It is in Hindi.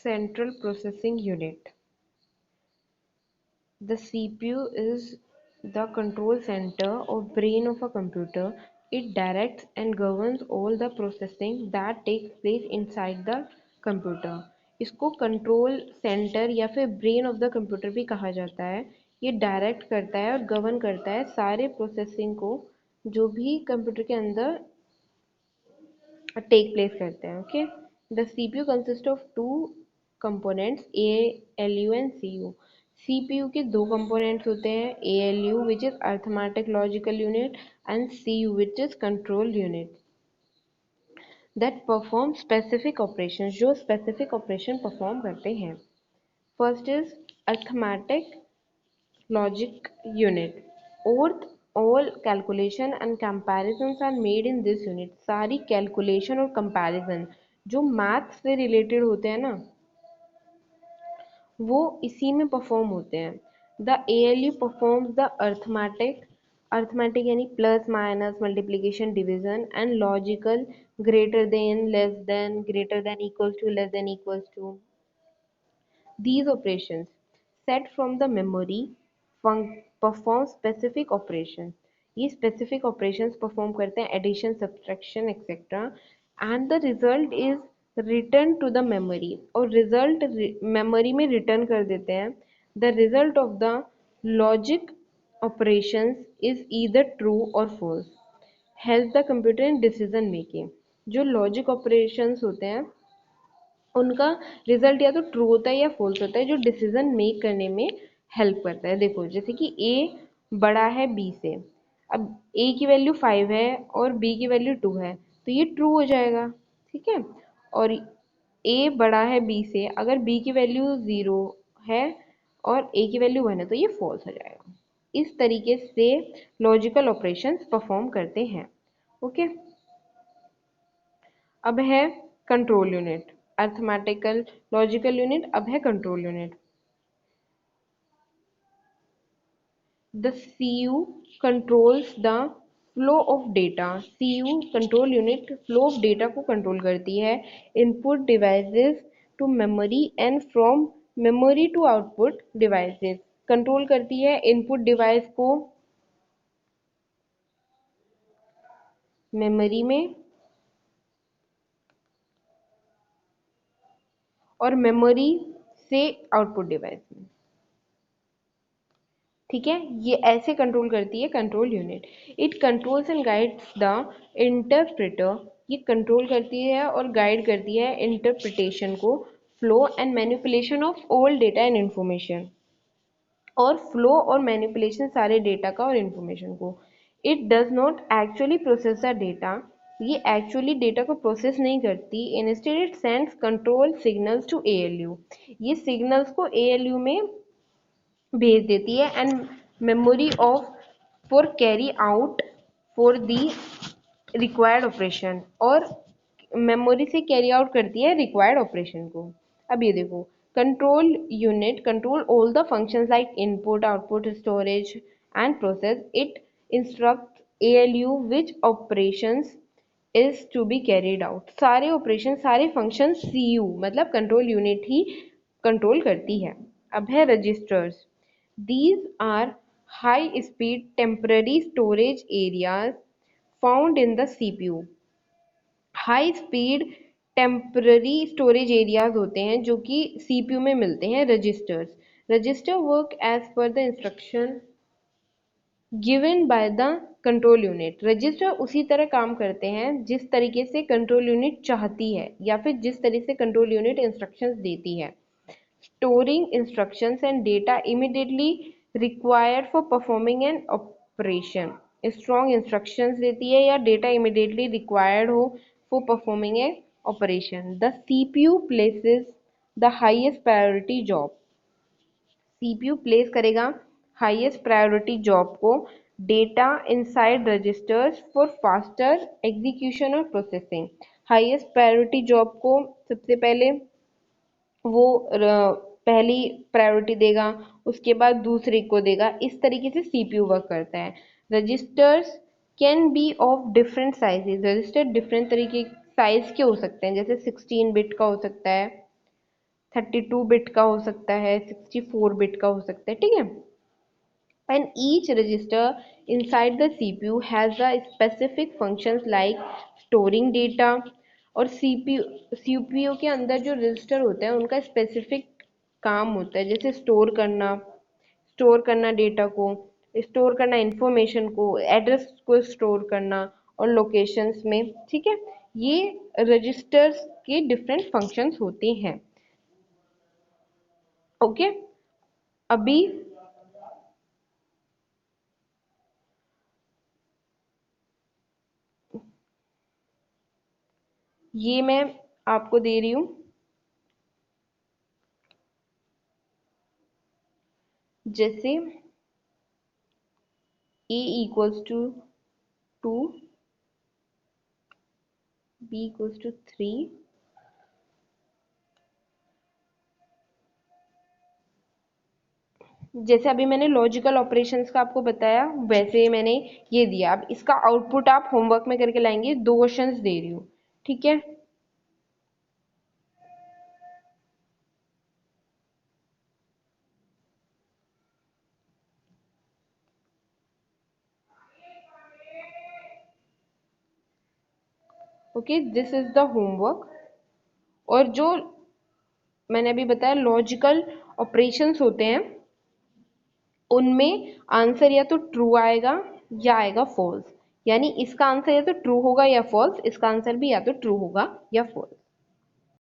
Central Processing Unit. The CPU is the control center or brain of a computer. It directs and governs all the processing that takes place inside the computer. इसको कंट्रोल सेंटर या फिर ब्रेन ऑफ द कंप्यूटर भी कहा जाता है. ये डायरेक्ट करता है और गवर्न करता है सारे प्रोसेसिंग को जो भी कंप्यूटर के अंदर टेक प्लेस करते हैं. Okay, the CPU consist of two components ALU and CU. CPU के दो कंपोनेंट्स होते हैं, ALU which is arithmetic logical unit and CU which is control unit that perform specific operation, जो स्पेसिफिक ऑपरेशन परफॉर्म करते हैं. First is arithmetic logic unit. All calculation and comparisons are made in this unit. सारी कैलकुलेशन और कंपैरिजन जो मैथ से रिलेटेड होते हैं ना, वो इसी में परफॉर्म होते हैं. The ALU performs the arithmetic यानी plus minus multiplication division and logical greater than less than greater than equals to less than equals to. These operations set from the memory perform specific operations. ये specific operations perform करते हैं addition, subtraction, etc. and the result is returned to the memory और result memory में return कर देते हैं. The result of the logic operations is either true or false. Help the computer in decision making. जो logic operations होते हैं उनका रिजल्ट या तो ट्रू होता है या फॉल्स होता है, जो डिसीजन मेक करने में हेल्प करता है. देखो जैसे कि A बड़ा है B से, अब A की वैल्यू 5 है और B की वैल्यू 2 है तो ये ट्रू हो जाएगा. ठीक है, और A बड़ा है B से, अगर B की वैल्यू 0 है और A की वैल्यू 1 है तो ये फॉल्स हो जाएगा. इस तरीके से लॉजिकल ऑपरेशंस परफॉर्म करते हैं. ओके, अब है control unit. Arithmetical logical unit, अब है control unit. The CU controls the flow of data. CU control unit flow of data को कंट्रोल करती है. Input devices to memory and from memory to output devices. Control करती है इनपुट डिवाइस को मेमोरी में और मेमोरी से आउटपुट डिवाइस में. ठीक है, ये ऐसे कंट्रोल करती है control unit. It controls and guides the interpreter. ये कंट्रोल करती है और गाइड करती है इंटरप्रिटेशन को, flow and manipulation of all data and information, और फ्लो और मैनिपुलेशन सारे डेटा का और इंफॉर्मेशन को. It does not actually process the data. ये एक्चुअली डेटा को प्रोसेस नहीं करती. Instead it sends control signals to ALU. ये सिग्नल्स को ALU में भेज देती है and memory of for carry out for the required operation, और मेमोरी से कैरी आउट करती है रिक्वायर्ड ऑपरेशन को. अब ये देखो, control unit control all the functions like input output storage and process. It instruct ALU which operations is to be carried out. सारे ऑपरेशन सारे फंक्शन CU मतलब कंट्रोल यूनिट ही कंट्रोल करती है. अब है registers. These are high-speed temporary storage areas found in the CPU. High-speed temporary storage areas होते हैं जो कि CPU में मिलते हैं. Registers. Register work as per the instruction given by the control unit. Register उसी तरह काम करते हैं जिस तरीके से कंट्रोल यूनिट चाहती है या फिर जिस तरीके से कंट्रोल यूनिट इंस्ट्रक्शंस देती है. Storing instructions and data immediately required for performing an operation. Strong instructions देती है या data immediately required हो for performing an operation. The CPU places the highest priority job. CPU place करेगा highest priority job को data inside registers for faster execution और processing. highest priority job को सबसे पहले वो पहली प्रायोरिटी देगा, उसके बाद दूसरी को देगा. इस तरीके से CPU वर्क करता है. Registers can be of different sizes. Register different तरीके साइज के हो सकते हैं, जैसे 16 बिट का हो सकता है, 32 बिट का हो सकता है, 64 बिट का हो सकता है, ठीक है। And each register inside the CPU has a specific functions like storing data। और CPU के अंदर जो रजिस्टर होते हैं उनका स्पेसिफिक काम होता है, जैसे स्टोर करना डेटा को, स्टोर करना इंफॉर्मेशन को, एड्रेस को स्टोर करना और लोकेशंस में, ठीक है। ये रजिस्टर्स के डिफरेंट फंक्शंस होते हैं। ओके, अभी ये मैं आपको दे रही हूँ, जैसे a equals to 2, b equals to 3, जैसे अभी मैंने लॉजिकल ऑपरेशंस का आपको बताया वैसे मैंने ये दिया। अब इसका आउटपुट आप होमवर्क में करके लाएंगे, 2 क्वेश्चंस दे रही हूँ, ठीक है। Okay, this is the homework. और जो मैंने अभी बताया लॉजिकल ऑपरेशंस होते हैं उनमें आंसर या तो ट्रू आएगा या आएगा फॉल्स, यानी इसका आंसर या तो ट्रू होगा या फॉल्स, इसका आंसर भी या तो ट्रू होगा या फॉल्स।